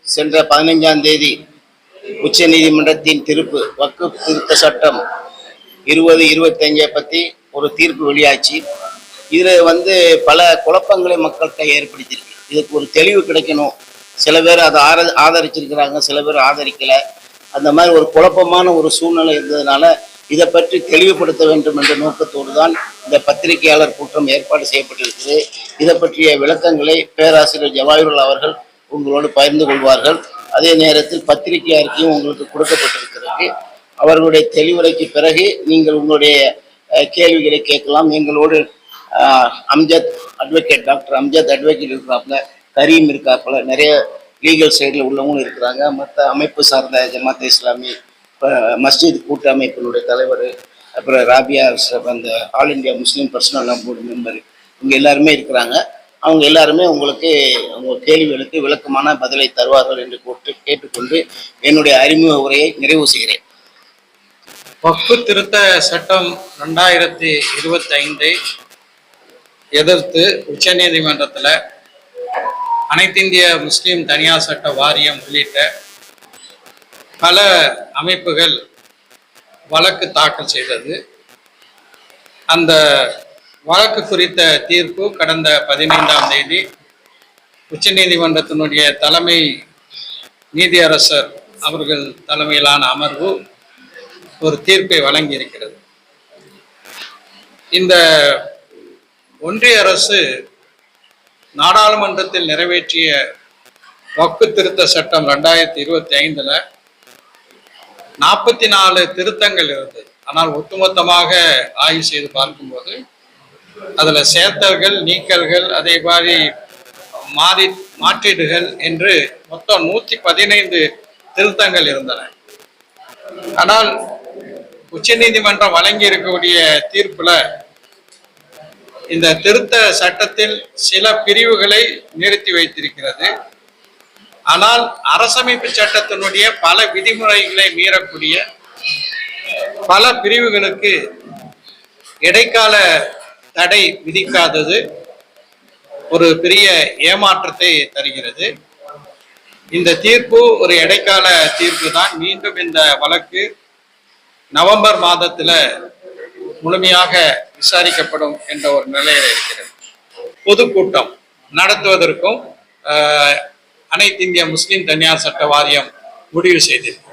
சென்ற 15ஆம் தேதி உச்ச நீதிமன்றத்தின் தீர்ப்பு வக்ஃப் திருத்த சட்டம் 2025 பற்றி ஒரு தீர்ப்பு வெளியாச்சு. இதில் பல குழப்பங்களை மக்கள்கிட்ட ஏற்படுத்தியிருக்கு. இதுக்கு ஒரு தெளிவு கிடைக்கணும். சில பேர் அதை ஆதரிச்சிருக்கிறாங்க, சில பேர் ஆதரிக்கலை. அந்த மாதிரி ஒரு குழப்பமான ஒரு சூழ்நிலை இருந்ததுனால இதை பற்றி தெளிவுபடுத்த வேண்டும் என்ற நோக்கத்தோடு தான் இந்த பத்திரிகையாளர் கூட்டம் ஏற்பாடு செய்யப்பட்டிருக்கிறது. இதை பற்றிய விளக்கங்களை பேராசிரியர் ஜவாஹிருல்லா அவர்கள் உங்களோடு பகிர்ந்து கொள்வார்கள். அதே நேரத்தில் பத்திரிகை அறிக்கையும் உங்களுக்கு கொடுக்கப்பட்டிருக்கிறது. அவர்களுடைய தெளிவுரைக்கு பிறகு நீங்கள் உங்களுடைய கேள்விகளை கேட்கலாம். எங்களோடு Amjad advocate, doctor Amjad advocate இருக்கிறாப்புல, கரீம் இருக்காப்புல, நிறைய லீகல் சைடில் உள்ளவங்களும் இருக்கிறாங்க. மற்ற அமைப்பு சார்ந்த ஜமாத் இஸ்லாமி, மஸ்ஜித் கூட்டு அமைப்பினுடைய தலைவர், அப்புறம் ராபியா, அந்த ஆல் இண்டியா முஸ்லீம் பர்சனல் போர்டு மெம்பர், இவங்க எல்லாருமே இருக்கிறாங்க. அவங்க எல்லாருமே உங்களுக்கு உங்கள் கேள்விகளுக்கு விளக்கமான பதிலை தருவார்கள் என்று கேட்டுக்கொண்டு என்னுடைய அறிமுக உரையை நிறைவு செய்கிறேன். வக்ஃப் திருத்த சட்டம் 2025 எதிர்த்து உச்சநீதிமன்றத்தில் அனைத்திந்திய முஸ்லீம் தனியார் சட்ட வாரியம் உள்ளிட்ட பல அமைப்புகள் வழக்கு தாக்கல் செய்தது. அந்த வழக்கு குறித்த தீர்ப்பு கடந்த 15ஆம் தேதி உச்சநீதிமன்றத்தினுடைய தலைமை நீதியரசர் அவர்கள் தலைமையிலான அமர்வு ஒரு தீர்ப்பை வழங்கி இருக்கிறது. இந்த ஒன்றிய அரசு நாடாளுமன்றத்தில் நிறைவேற்றிய வக்ஃப் திருத்த சட்டம் 2025 44 திருத்தங்கள் இருந்தது. ஆனால் ஒட்டுமொத்தமாக ஆய்வு செய்து பார்க்கும்போது அதில் சேர்த்தல்கள், நீக்கல்கள், அதே மாதிரி மாற்றீடுகள் என்று மொத்தம் 115 திருத்தங்கள் இருந்தன. ஆனால் உச்சநீதிமன்றம் வழங்கி இருக்கக்கூடிய தீர்ப்புல இந்த திருத்த சட்டத்தில் சில பிரிவுகளை நிறுத்தி வைத்திருக்கிறது. ஆனால் அரசமைப்பு சட்டத்தினுடைய பல விதிமுறைகளை மீறக்கூடிய பல பிரிவுகளுக்கு இடைக்கால தடை விதிக்காதது ஒரு பெரிய ஏமாற்றத்தை தருகிறது. இந்த தீர்ப்பு ஒரு இடைக்கால தீர்ப்பு தான். மீண்டும் இந்த வழக்கு நவம்பர் மாதத்துல முழுமையாக விசாரிக்கப்படும் என்ற ஒரு நிலையில் இருக்கிறது. பொதுக்கூட்டம் நடத்துவதற்கும் அனைத்து இந்திய முஸ்லிம் தனியார் சட்ட வாரியம் முடிவு செய்திருக்கு.